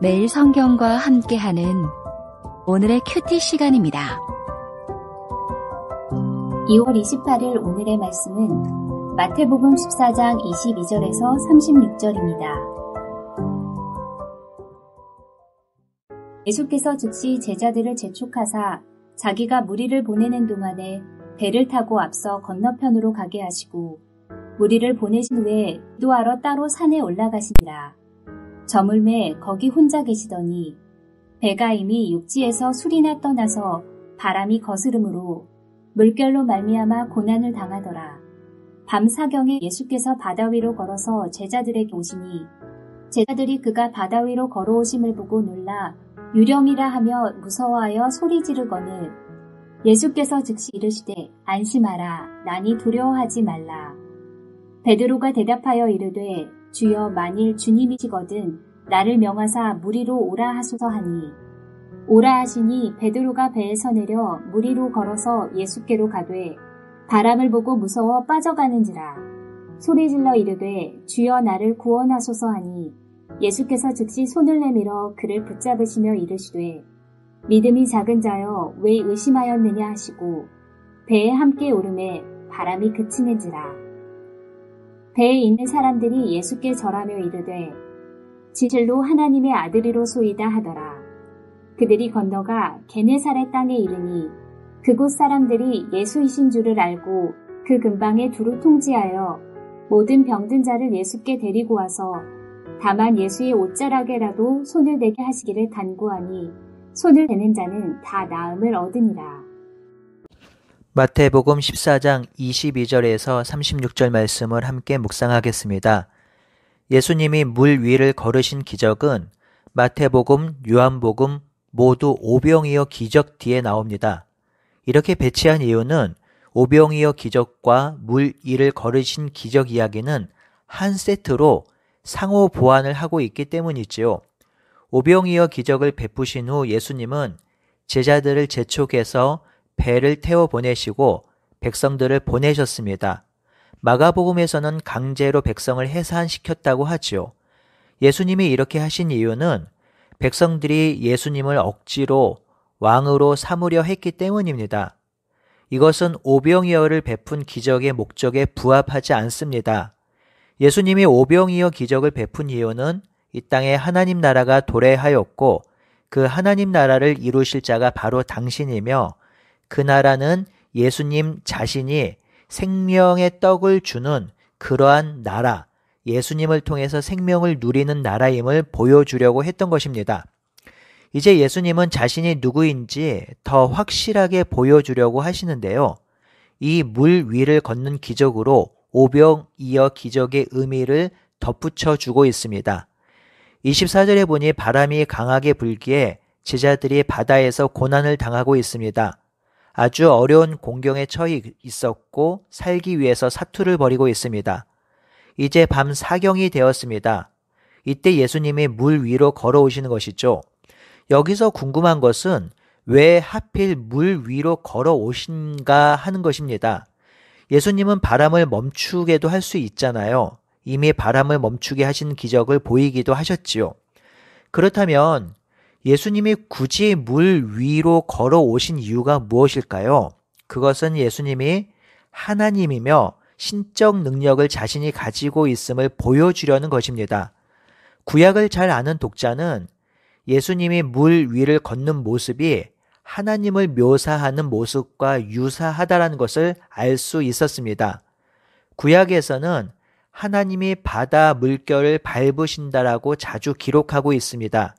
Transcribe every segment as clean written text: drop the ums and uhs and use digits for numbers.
매일 성경과 함께하는 오늘의 큐티 시간입니다. 2월 28일 오늘의 말씀은 마태복음 14장 22절에서 36절입니다. 예수께서 즉시 제자들을 재촉하사 자기가 무리를 보내는 동안에 배를 타고 앞서 건너편으로 가게 하시고 무리를 보내신 후에 기도하러 따로 산에 올라가시니라. 저물매 거기 혼자 계시더니 배가 이미 육지에서 술이나 떠나서 바람이 거스름으로 물결로 말미암아 고난을 당하더라. 밤 사경에 예수께서 바다 위로 걸어서 제자들에게 오시니 제자들이 그가 바다 위로 걸어오심을 보고 놀라 유령이라 하며 무서워하여 소리 지르거늘 예수께서 즉시 이르시되 안심하라 나니 두려워하지 말라. 베드로가 대답하여 이르되 주여 만일 주님이시거든 나를 명하사 무리로 오라 하소서 하니 오라 하시니 베드로가 배에서 내려 무리로 걸어서 예수께로 가되 바람을 보고 무서워 빠져가는지라 소리질러 이르되 주여 나를 구원하소서 하니 예수께서 즉시 손을 내밀어 그를 붙잡으시며 이르시되 믿음이 작은 자여 왜 의심하였느냐 하시고 배에 함께 오르매 바람이 그치는지라. 배에 있는 사람들이 예수께 절하며 이르되 진실로 하나님의 아들이로소이다 하더라. 그들이 건너가 게네사렛 땅에 이르니 그곳 사람들이 예수이신 줄을 알고 그 근방에 두루 통지하여 모든 병든 자를 예수께 데리고 와서 다만 예수의 옷자락에라도 손을 대게 하시기를 간구하니 손을 대는 자는 다 나음을 얻으니라. 마태복음 14장 22절에서 36절 말씀을 함께 묵상하겠습니다. 예수님이 물 위를 걸으신 기적은 마태복음, 요한복음 모두 오병이어 기적 뒤에 나옵니다. 이렇게 배치한 이유는 오병이어 기적과 물 위를 걸으신 기적 이야기는 한 세트로 상호 보완을 하고 있기 때문이지요. 오병이어 기적을 베푸신 후 예수님은 제자들을 재촉해서 배를 태워 보내시고 백성들을 보내셨습니다. 마가복음에서는 강제로 백성을 해산시켰다고 하지요. 예수님이 이렇게 하신 이유는 백성들이 예수님을 억지로 왕으로 삼으려 했기 때문입니다. 이것은 오병이어를 베푼 기적의 목적에 부합하지 않습니다. 예수님이 오병이어 기적을 베푼 이유는 이 땅에 하나님 나라가 도래하였고 그 하나님 나라를 이루실 자가 바로 당신이며 그 나라는 예수님 자신이 생명의 떡을 주는 그러한 나라, 예수님을 통해서 생명을 누리는 나라임을 보여주려고 했던 것입니다. 이제 예수님은 자신이 누구인지 더 확실하게 보여주려고 하시는데요. 이 물 위를 걷는 기적으로 오병이어 기적의 의미를 덧붙여 주고 있습니다. 24절에 보니 바람이 강하게 불기에 제자들이 바다에서 고난을 당하고 있습니다. 아주 어려운 공경에 처해 있었고 살기 위해서 사투를 벌이고 있습니다. 이제 밤 사경이 되었습니다. 이때 예수님이 물 위로 걸어오시는 것이죠. 여기서 궁금한 것은 왜 하필 물 위로 걸어오신가 하는 것입니다. 예수님은 바람을 멈추게도 할 수 있잖아요. 이미 바람을 멈추게 하신 기적을 보이기도 하셨지요. 그렇다면 예수님이 굳이 물 위로 걸어오신 이유가 무엇일까요? 그것은 예수님이 하나님이며 신적 능력을 자신이 가지고 있음을 보여주려는 것입니다. 구약을 잘 아는 독자는 예수님이 물 위를 걷는 모습이 하나님을 묘사하는 모습과 유사하다는 것을 알 수 있었습니다. 구약에서는 하나님이 바다 물결을 밟으신다라고 자주 기록하고 있습니다.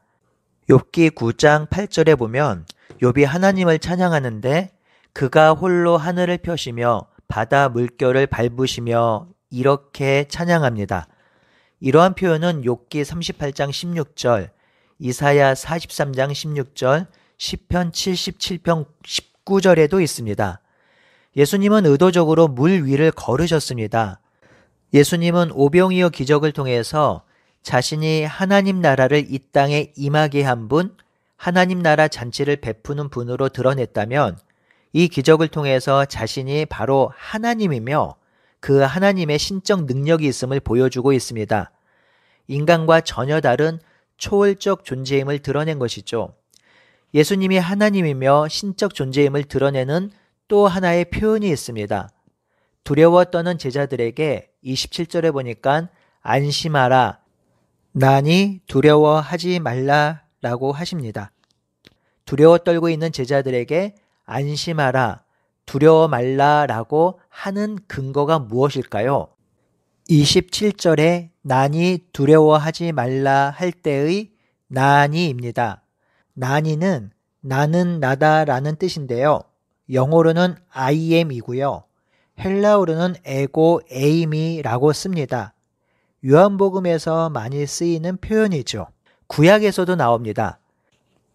욥기 9장 8절에 보면 욥이 하나님을 찬양하는데 그가 홀로 하늘을 펴시며 바다 물결을 밟으시며 이렇게 찬양합니다. 이러한 표현은 욥기 38장 16절, 이사야 43장 16절, 시편 77편 19절에도 있습니다. 예수님은 의도적으로 물 위를 걸으셨습니다. 예수님은 오병이어 기적을 통해서 자신이 하나님 나라를 이 땅에 임하게 한 분, 하나님 나라 잔치를 베푸는 분으로 드러냈다면 이 기적을 통해서 자신이 바로 하나님이며 그 하나님의 신적 능력이 있음을 보여주고 있습니다. 인간과 전혀 다른 초월적 존재임을 드러낸 것이죠. 예수님이 하나님이며 신적 존재임을 드러내는 또 하나의 표현이 있습니다. 두려워 떠는 제자들에게 27절에 보니까 안심하라, 나니 두려워하지 말라라고 하십니다. 두려워 떨고 있는 제자들에게 안심하라, 두려워 말라라고 하는 근거가 무엇일까요? 27절에 나니 두려워하지 말라 할 때의 나니입니다. 나니는 나는 나다라는 뜻인데요. 영어로는 I am이고요. 헬라어로는 에고 에이미라고 씁니다. 요한복음에서 많이 쓰이는 표현이죠. 구약에서도 나옵니다.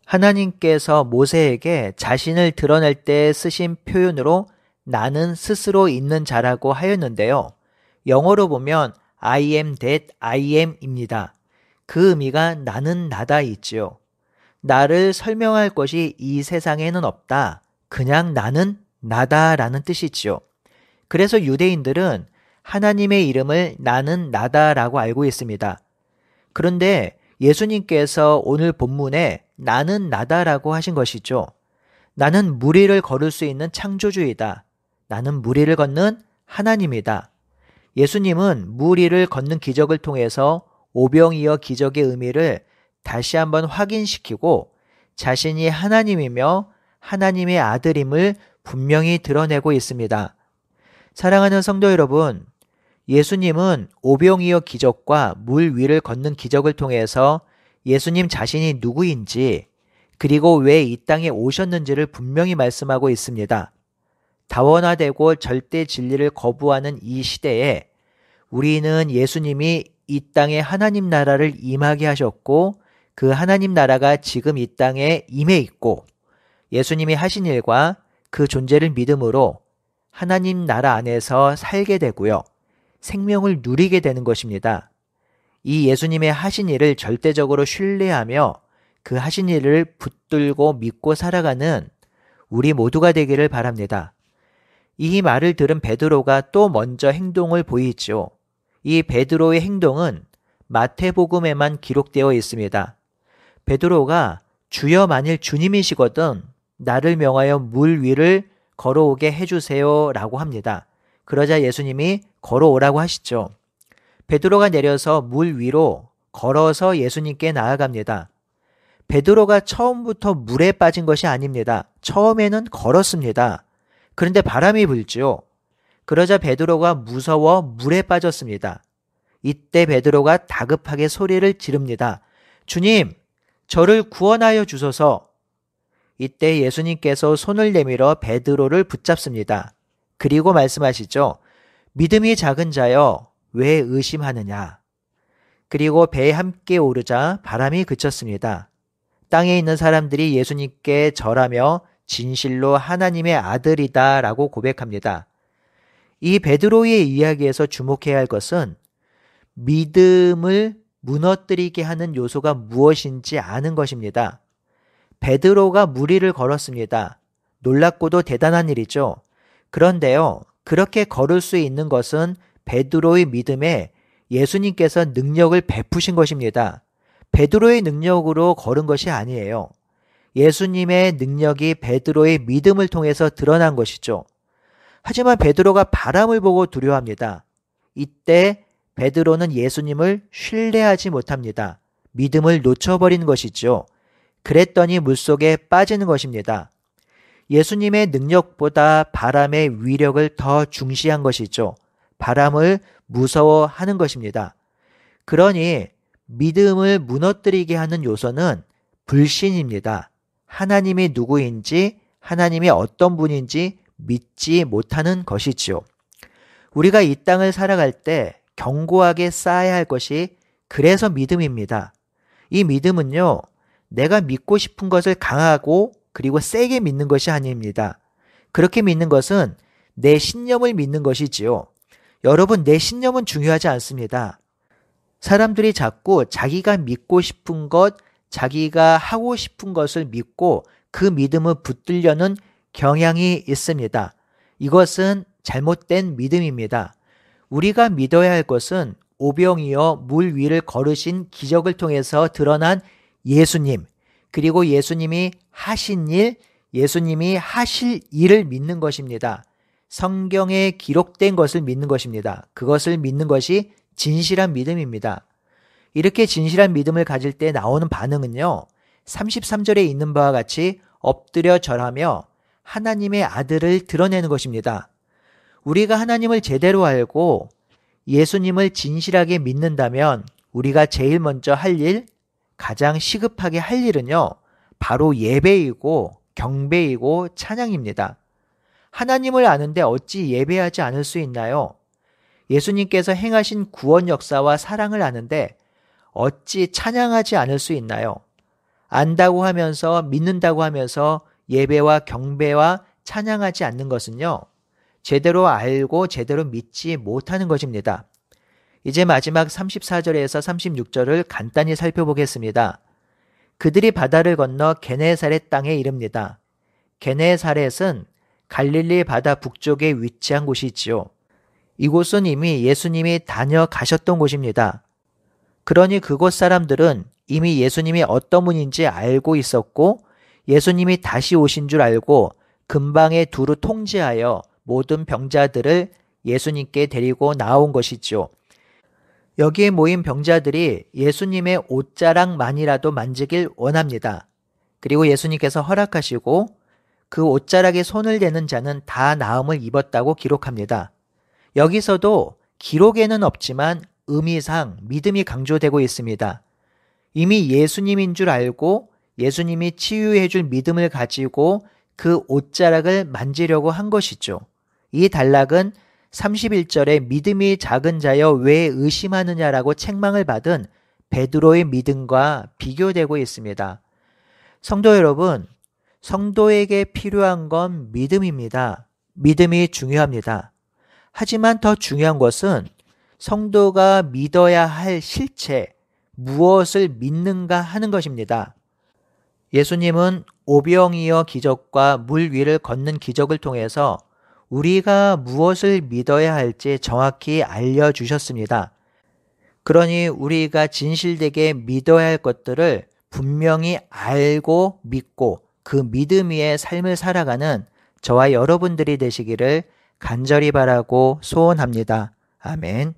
하나님께서 모세에게 자신을 드러낼 때 쓰신 표현으로 나는 스스로 있는 자라고 하였는데요. 영어로 보면 I am that I am입니다. 그 의미가 나는 나다 있지요. 나를 설명할 것이 이 세상에는 없다. 그냥 나는 나다라는 뜻이지요. 그래서 유대인들은 하나님의 이름을 나는 나다라고 알고 있습니다. 그런데 예수님께서 오늘 본문에 나는 나다라고 하신 것이죠. 나는 무리를 걸을 수 있는 창조주이다. 나는 무리를 걷는 하나님이다. 예수님은 무리를 걷는 기적을 통해서 오병이어 기적의 의미를 다시 한번 확인시키고 자신이 하나님이며 하나님의 아들임을 분명히 드러내고 있습니다. 사랑하는 성도 여러분, 예수님은 오병이어 기적과 물 위를 걷는 기적을 통해서 예수님 자신이 누구인지 그리고 왜 이 땅에 오셨는지를 분명히 말씀하고 있습니다. 다원화되고 절대 진리를 거부하는 이 시대에 우리는 예수님이 이 땅에 하나님 나라를 임하게 하셨고 그 하나님 나라가 지금 이 땅에 임해 있고 예수님이 하신 일과 그 존재를 믿음으로 하나님 나라 안에서 살게 되고요. 생명을 누리게 되는 것입니다. 이 예수님의 하신 일을 절대적으로 신뢰하며 그 하신 일을 붙들고 믿고 살아가는 우리 모두가 되기를 바랍니다. 이 말을 들은 베드로가 또 먼저 행동을 보이죠. 이 베드로의 행동은 마태복음에만 기록되어 있습니다. 베드로가 주여 만일 주님이시거든 나를 명하여 물 위를 걸어오게 해주세요 라고 합니다. 그러자 예수님이 걸어오라고 하시죠. 베드로가 내려서 물 위로 걸어서 예수님께 나아갑니다. 베드로가 처음부터 물에 빠진 것이 아닙니다. 처음에는 걸었습니다. 그런데 바람이 불죠. 그러자 베드로가 무서워 물에 빠졌습니다. 이때 베드로가 다급하게 소리를 지릅니다. 주님, 저를 구원하여 주소서. 이때 예수님께서 손을 내밀어 베드로를 붙잡습니다. 그리고 말씀하시죠. 믿음이 작은 자여, 왜 의심하느냐. 그리고 배에 함께 오르자 바람이 그쳤습니다. 땅에 있는 사람들이 예수님께 절하며 진실로 하나님의 아들이다 라고 고백합니다. 이 베드로의 이야기에서 주목해야 할 것은 믿음을 무너뜨리게 하는 요소가 무엇인지 아는 것입니다. 베드로가 무리를 걸었습니다. 놀랍고도 대단한 일이죠. 그런데요, 그렇게 걸을 수 있는 것은 베드로의 믿음에 예수님께서 능력을 베푸신 것입니다. 베드로의 능력으로 걸은 것이 아니에요. 예수님의 능력이 베드로의 믿음을 통해서 드러난 것이죠. 하지만 베드로가 바람을 보고 두려워합니다. 이때 베드로는 예수님을 신뢰하지 못합니다. 믿음을 놓쳐버린 것이죠. 그랬더니 물속에 빠지는 것입니다. 예수님의 능력보다 바람의 위력을 더 중시한 것이죠. 바람을 무서워하는 것입니다. 그러니 믿음을 무너뜨리게 하는 요소는 불신입니다. 하나님이 누구인지, 하나님이 어떤 분인지 믿지 못하는 것이지요. 우리가 이 땅을 살아갈 때 견고하게 쌓아야 할 것이 그래서 믿음입니다. 이 믿음은요, 내가 믿고 싶은 것을 강하고 그리고 세게 믿는 것이 아닙니다. 그렇게 믿는 것은 내 신념을 믿는 것이지요. 여러분, 내 신념은 중요하지 않습니다. 사람들이 자꾸 자기가 믿고 싶은 것, 자기가 하고 싶은 것을 믿고 그 믿음을 붙들려는 경향이 있습니다. 이것은 잘못된 믿음입니다. 우리가 믿어야 할 것은 오병이어 물 위를 걸으신 기적을 통해서 드러난 예수님, 그리고 예수님이 하신 일, 예수님이 하실 일을 믿는 것입니다. 성경에 기록된 것을 믿는 것입니다. 그것을 믿는 것이 진실한 믿음입니다. 이렇게 진실한 믿음을 가질 때 나오는 반응은요, 33절에 있는 바와 같이 엎드려 절하며 하나님의 아들을 드러내는 것입니다. 우리가 하나님을 제대로 알고 예수님을 진실하게 믿는다면 우리가 제일 먼저 할 일, 가장 시급하게 할 일은요, 바로 예배이고 경배이고 찬양입니다. 하나님을 아는데 어찌 예배하지 않을 수 있나요? 예수님께서 행하신 구원 역사와 사랑을 아는데 어찌 찬양하지 않을 수 있나요? 안다고 하면서, 믿는다고 하면서 예배와 경배와 찬양하지 않는 것은요, 제대로 알고 제대로 믿지 못하는 것입니다. 이제 마지막 34절에서 36절을 간단히 살펴보겠습니다. 그들이 바다를 건너 게네사렛 땅에 이릅니다. 게네사렛은 갈릴리 바다 북쪽에 위치한 곳이지요. 이곳은 이미 예수님이 다녀가셨던 곳입니다. 그러니 그곳 사람들은 이미 예수님이 어떤 분인지 알고 있었고 예수님이 다시 오신 줄 알고 근방에 두루 통제하여 모든 병자들을 예수님께 데리고 나온 것이죠. 여기에 모인 병자들이 예수님의 옷자락만이라도 만지길 원합니다. 그리고 예수님께서 허락하시고 그 옷자락에 손을 대는 자는 다 나음을 입었다고 기록합니다. 여기서도 기록에는 없지만 의미상 믿음이 강조되고 있습니다. 이미 예수님인 줄 알고 예수님이 치유해 줄 믿음을 가지고 그 옷자락을 만지려고 한 것이죠. 이 단락은 31절에 믿음이 작은 자여 왜 의심하느냐라고 책망을 받은 베드로의 믿음과 비교되고 있습니다. 성도 여러분, 성도에게 필요한 건 믿음입니다. 믿음이 중요합니다. 하지만 더 중요한 것은 성도가 믿어야 할 실체, 무엇을 믿는가 하는 것입니다. 예수님은 오병이어 기적과 물 위를 걷는 기적을 통해서 우리가 무엇을 믿어야 할지 정확히 알려주셨습니다. 그러니 우리가 진실되게 믿어야 할 것들을 분명히 알고 믿고 그 믿음 위에 삶을 살아가는 저와 여러분들이 되시기를 간절히 바라고 소원합니다. 아멘.